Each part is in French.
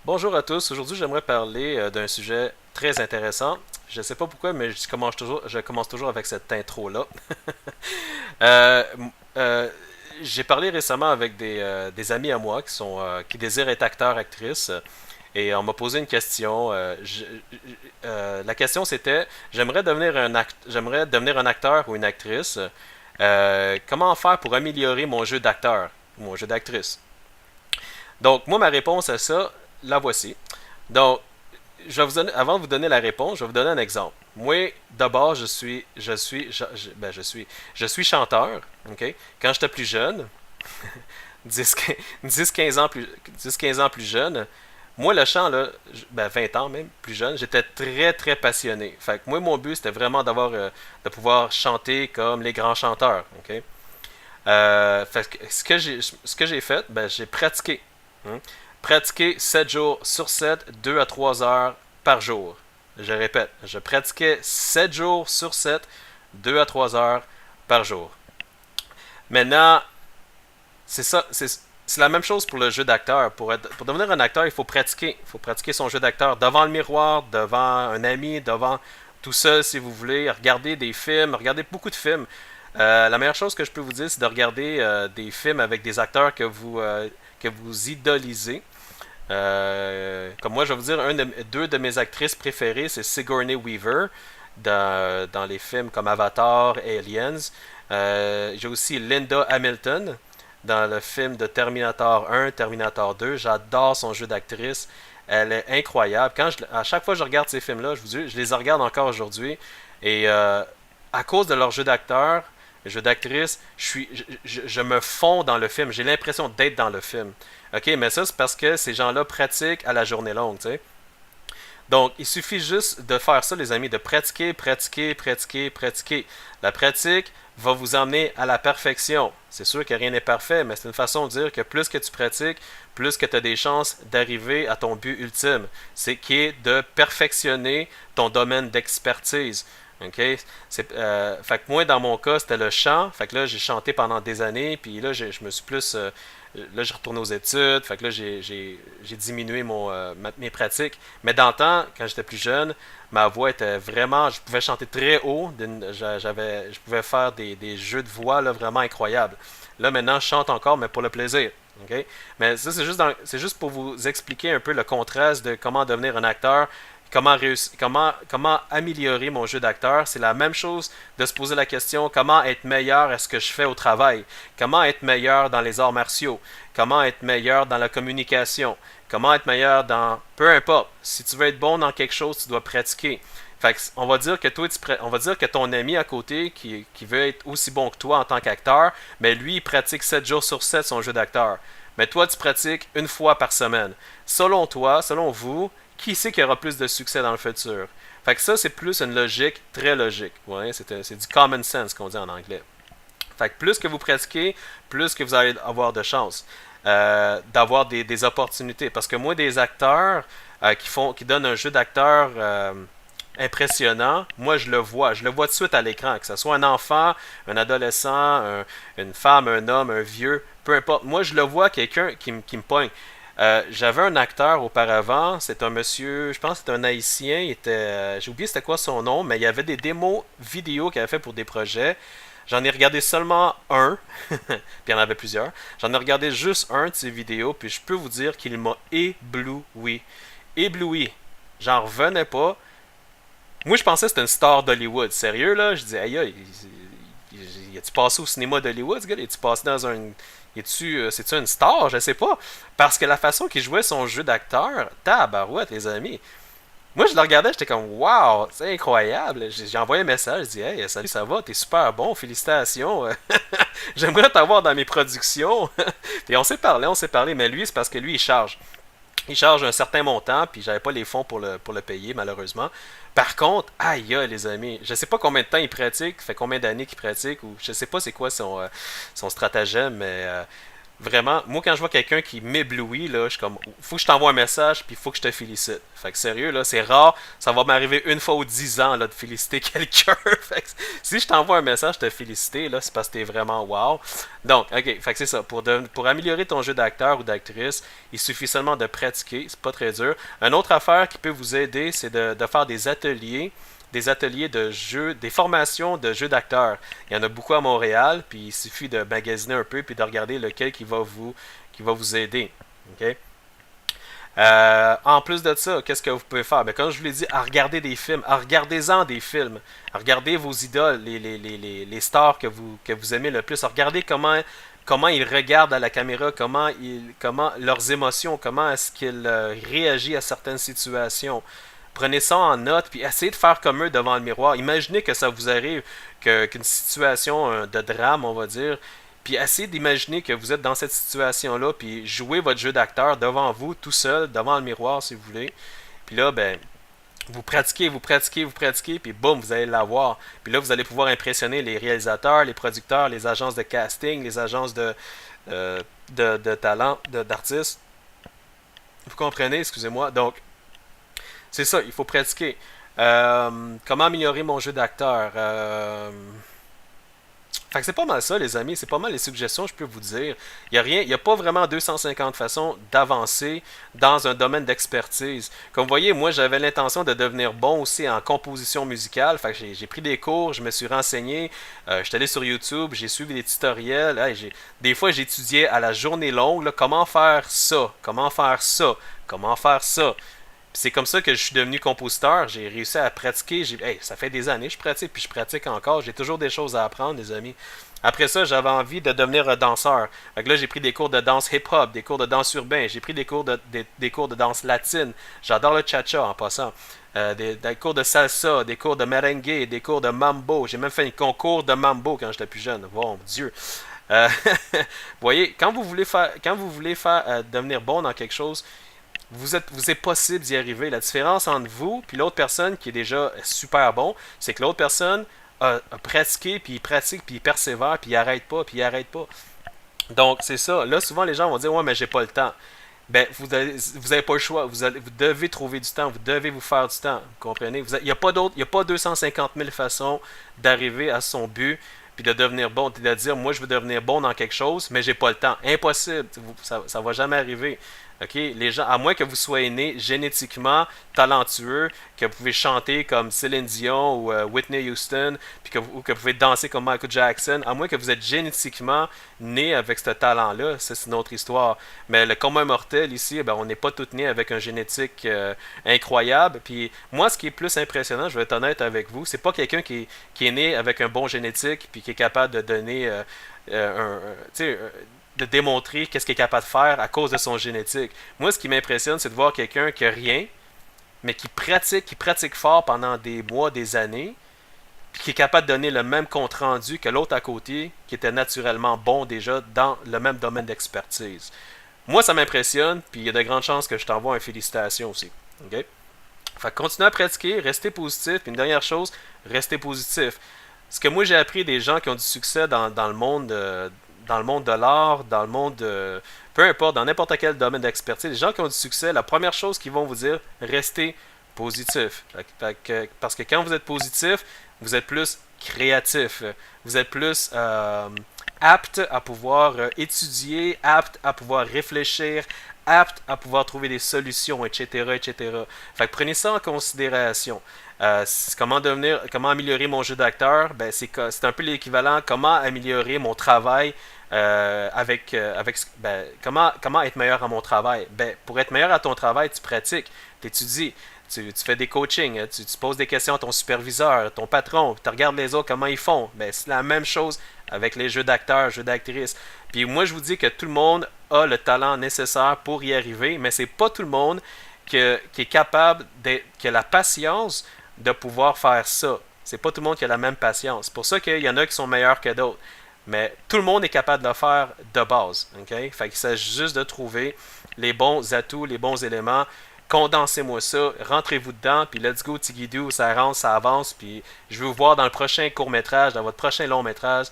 Bonjour à tous. Aujourd'hui, j'aimerais parler d'un sujet très intéressant. Je ne sais pas pourquoi, mais je commence toujours avec cette intro-là. Euh, m- euh, j'ai parlé récemment avec des amis à moi qui désirent être acteurs, actrices, et on m'a posé une question. La question c'était, j'aimerais devenir un acteur ou une actrice. Comment faire pour améliorer mon jeu d'acteur, ou mon jeu d'actrice? Donc, moi, ma réponse à ça, la voici. Donc, avant de vous donner la réponse, je vais vous donner un exemple. Moi, d'abord, je suis chanteur. Ok. Quand j'étais plus jeune, 10, 15 ans plus, 10, 15 ans plus jeune, moi, le chant, là, 20 ans même, plus jeune, j'étais très, très passionné. Fait que moi, mon but, c'était vraiment de pouvoir chanter comme les grands chanteurs. Ok. Fait que ce que j'ai fait, j'ai pratiqué. Hein. Pratiquer 7 jours sur 7, 2 à 3 heures par jour. Je répète, je pratiquais 7 jours sur 7, 2 à 3 heures par jour. Maintenant, c'est ça, c'est la même chose pour le jeu d'acteur. Pour devenir un acteur, il faut pratiquer. Il faut pratiquer son jeu d'acteur devant le miroir, devant un ami, devant tout seul si vous voulez. Regarder des films, regarder beaucoup de films. La meilleure chose que je peux vous dire, c'est de regarder des films avec des acteurs que vous idolisez. Comme moi, je vais vous dire, deux de mes actrices préférées, c'est Sigourney Weaver dans les films comme Avatar et Aliens. J'ai aussi Linda Hamilton dans le film de Terminator 1, Terminator 2. J'adore son jeu d'actrice. Elle est incroyable. À chaque fois que je regarde ces films-là, je vous dis, je les regarde encore aujourd'hui. Et à cause de leur jeu d'acteur, jeu d'actrice, je me fonds dans le film. J'ai l'impression d'être dans le film. OK, mais ça, c'est parce que ces gens-là pratiquent à la journée longue, tu sais. Donc, il suffit juste de faire ça, les amis, de pratiquer, pratiquer, pratiquer, pratiquer. La pratique va vous emmener à la perfection. C'est sûr que rien n'est parfait, mais c'est une façon de dire que plus que tu pratiques, plus que tu as des chances d'arriver à ton but ultime. C'est qui est de perfectionner ton domaine d'expertise. OK? Fait que moi, dans mon cas, c'était le chant. Fait que là, j'ai chanté pendant des années, puis là, je me suis plus. Là, j'ai retourné aux études. Fait que là, j'ai diminué mes pratiques. Mais dans le temps, quand j'étais plus jeune, ma voix était vraiment. Je pouvais chanter très haut. Je pouvais faire des jeux de voix là, vraiment incroyables. Là, maintenant, je chante encore, mais pour le plaisir. OK? Mais ça, c'est juste pour vous expliquer un peu le contraste de comment devenir un acteur, comment améliorer mon jeu d'acteur. C'est la même chose de se poser la question comment être meilleur à ce que je fais au travail, comment être meilleur dans les arts martiaux, comment être meilleur dans la communication, comment être meilleur dans peu importe. Si tu veux être bon dans quelque chose, tu dois pratiquer. Fait que, on va dire que on va dire que ton ami à côté qui veut être aussi bon que toi en tant qu'acteur, mais lui il pratique 7 jours sur 7 son jeu d'acteur. Mais toi tu pratiques une fois par semaine. Selon toi, selon vous, qui sait qu'il y aura plus de succès dans le futur? Fait que ça, c'est plus une logique très logique. Ouais, c'est du common sense qu'on dit en anglais. Fait que plus que vous pratiquez, plus que vous allez avoir de chances d'avoir des opportunités. Parce que moi, des acteurs qui donnent un jeu d'acteur impressionnant, moi je le vois tout de suite à l'écran, que ce soit un enfant, un adolescent, une femme, un homme, un vieux, peu importe. Moi je le vois quelqu'un qui me pogne. J'avais un acteur auparavant, c'est un monsieur, je pense que c'était un haïtien, j'ai oublié c'était quoi son nom, mais il y avait des démos vidéo qu'il avait fait pour des projets. J'en ai regardé seulement un, puis il y en avait plusieurs. J'en ai regardé juste un de ces vidéos, puis je peux vous dire qu'il m'a ébloui. Ébloui. J'en revenais pas. Moi, je pensais que c'était une star d'Hollywood. Sérieux, là? Je dis, aïe, aïe, y a-tu passé au cinéma d'Hollywood, ce gars? Y a-tu passé dans un. C'est-tu une star? Je sais pas. Parce que la façon qu'il jouait son jeu d'acteur, tabarouette, les amis. Moi, je le regardais, j'étais comme, waouh, c'est incroyable. J'ai envoyé un message, je dis, hey, salut, ça va, t'es super bon, félicitations. J'aimerais t'avoir dans mes productions. Puis on s'est parlé, mais lui, c'est parce que lui, il charge. Il charge un certain montant, puis j'avais pas les fonds pour le payer, malheureusement. Par contre, aïe, les amis, je sais pas combien de temps il pratique, fait combien d'années qu'il pratique, ou je sais pas c'est quoi son stratagème, mais Vraiment, moi quand je vois quelqu'un qui m'éblouit, là, je suis comme, faut que je t'envoie un message, puis faut que je te félicite. Fait que sérieux, là, c'est rare, ça va m'arriver une fois ou 10 ans, là, de féliciter quelqu'un. Fait que si je t'envoie un message, te féliciter, là, c'est parce que t'es vraiment wow. Donc, ok, fait que c'est ça. Pour améliorer ton jeu d'acteur ou d'actrice, il suffit seulement de pratiquer, c'est pas très dur. Une autre affaire qui peut vous aider, c'est de faire des ateliers de jeux, des formations de jeux d'acteurs. Il y en a beaucoup à Montréal, puis il suffit de magasiner un peu puis de regarder lequel qui va vous aider. OK? En plus de ça, qu'est-ce que vous pouvez faire? Ben, comme je vous l'ai dit, à regarder des films, à regardez-en des films, à regarder vos idoles, les stars que vous aimez le plus, à regarder comment ils regardent à la caméra, comment leurs émotions, comment est-ce qu'ils réagissent à certaines situations. Prenez ça en note, puis essayez de faire comme eux devant le miroir. Imaginez que ça vous arrive, qu'une situation de drame, on va dire, puis essayez d'imaginer que vous êtes dans cette situation-là, puis jouez votre jeu d'acteur devant vous, tout seul, devant le miroir si vous voulez. Puis là, ben, vous pratiquez, vous pratiquez, vous pratiquez, puis boum, vous allez l'avoir. Puis là, vous allez pouvoir impressionner les réalisateurs, les producteurs, les agences de casting, les agences de talent, d'artistes. Vous comprenez, excusez-moi. Donc, c'est ça, il faut pratiquer. Comment améliorer mon jeu d'acteur? Fait que c'est pas mal ça, les amis. C'est pas mal les suggestions que je peux vous dire. Il n'y a rien, il y a pas vraiment 250 façons d'avancer dans un domaine d'expertise. Comme vous voyez, moi, j'avais l'intention de devenir bon aussi en composition musicale. Fait que j'ai pris des cours, je me suis renseigné. Je suis allé sur YouTube, j'ai suivi des tutoriels. Hey, des fois, j'étudiais à la journée longue là, comment faire ça, comment faire ça, comment faire ça. C'est comme ça que je suis devenu compositeur. J'ai réussi à pratiquer. Hey, ça fait des années que je pratique, puis je pratique encore. J'ai toujours des choses à apprendre, les amis. Après ça, j'avais envie de devenir un danseur. Fait que là, j'ai pris des cours de danse hip-hop, des cours de danse urbain. J'ai pris des cours de danse latine. J'adore le cha-cha en passant. Des cours de salsa, des cours de merengue, des cours de mambo. J'ai même fait un concours de mambo quand j'étais plus jeune. Bon Dieu. Vous voyez, quand vous voulez faire devenir bon dans quelque chose, vous est possible d'y arriver. La différence entre vous et l'autre personne qui est déjà super bon, c'est que l'autre personne a pratiqué, puis il pratique, puis il persévère, puis il arrête pas, puis il arrête pas. Donc, c'est ça. Là, souvent, les gens vont dire, ouais, mais j'ai pas le temps. Ben, vous avez pas le choix. Vous devez trouver du temps. Vous devez vous faire du temps. Vous comprenez? Il n'y a pas d'autre, il y a pas 250 000 façons d'arriver à son but puis de devenir bon, de dire moi je veux devenir bon dans quelque chose, mais j'ai pas le temps. Impossible, ça va jamais arriver. OK? Les gens, à moins que vous soyez né génétiquement talentueux, que vous pouvez chanter comme Céline Dion ou Whitney Houston, puis ou que vous pouvez danser comme Michael Jackson, à moins que vous êtes génétiquement né avec ce talent-là, ça c'est une autre histoire. Mais le commun mortel ici, ben, on n'est pas tous nés avec un génétique incroyable. Puis moi, ce qui est plus impressionnant, je vais être honnête avec vous, c'est pas quelqu'un qui est né avec un bon génétique, puis qui est capable de donner tu sais, de démontrer qu'est-ce qu'il est capable de faire à cause de son génétique. Moi, ce qui m'impressionne, c'est de voir quelqu'un qui a rien, mais qui pratique fort pendant des mois, des années, puis qui est capable de donner le même compte rendu que l'autre à côté, qui était naturellement bon déjà dans le même domaine d'expertise. Moi, ça m'impressionne, puis il y a de grandes chances que je t'envoie une félicitation aussi. OK? Fait que continuez à pratiquer, restez positif, puis une dernière chose, restez positif. Ce que moi j'ai appris des gens qui ont du succès dans le monde de l'art, dans le monde de... Peu importe, dans n'importe quel domaine d'expertise, les gens qui ont du succès, la première chose qu'ils vont vous dire, restez positif. Parce que quand vous êtes positif, vous êtes plus créatif. Vous êtes plus apte à pouvoir étudier, apte à pouvoir réfléchir, apte à pouvoir trouver des solutions, etc., etc. Fait que prenez ça en considération. Comment améliorer mon jeu d'acteur? Ben, c'est un peu l'équivalent. Comment améliorer mon travail comment être meilleur à mon travail? Ben, pour être meilleur à ton travail, tu pratiques, tu étudies, tu fais des coachings, tu poses des questions à ton superviseur, ton patron, tu regardes les autres, comment ils font. Ben, c'est la même chose avec les jeux d'acteurs, jeux d'actrices. Puis moi, je vous dis que tout le monde a le talent nécessaire pour y arriver, mais c'est pas tout le monde qui est capable, qui a la patience de pouvoir faire ça. C'est pas tout le monde qui a la même patience. C'est pour ça qu'il y en a qui sont meilleurs que d'autres. Mais tout le monde est capable de le faire de base. Okay? Fait qu'il s'agit juste de trouver les bons atouts, les bons éléments. condensez-moi ça, rentrez-vous dedans, puis let's go, Tigidou, ça avance, puis je vais vous voir dans le prochain court-métrage, dans votre prochain long-métrage.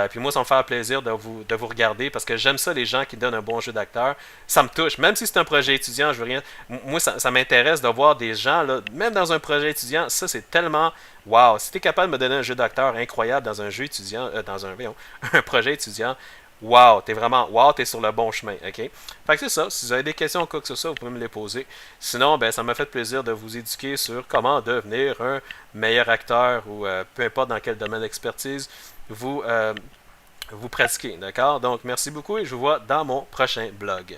Puis moi, ça me fait plaisir de vous regarder parce que j'aime ça, les gens qui donnent un bon jeu d'acteur. Ça me touche. Même si c'est un projet étudiant, je veux rien. Moi, ça m'intéresse de voir des gens, là, même dans un projet étudiant, ça, c'est tellement. Waouh! Si tu es capable de me donner un jeu d'acteur incroyable dans un jeu étudiant, dans un, voyons, un projet étudiant, wow, t'es vraiment, wow, t'es sur le bon chemin, ok? Fait que c'est ça, si vous avez des questions ou quoi que ce soit, vous pouvez me les poser. Sinon, ben, ça m'a fait plaisir de vous éduquer sur comment devenir un meilleur acteur ou peu importe dans quel domaine d'expertise vous, vous pratiquez, d'accord? Donc, merci beaucoup et je vous vois dans mon prochain blog.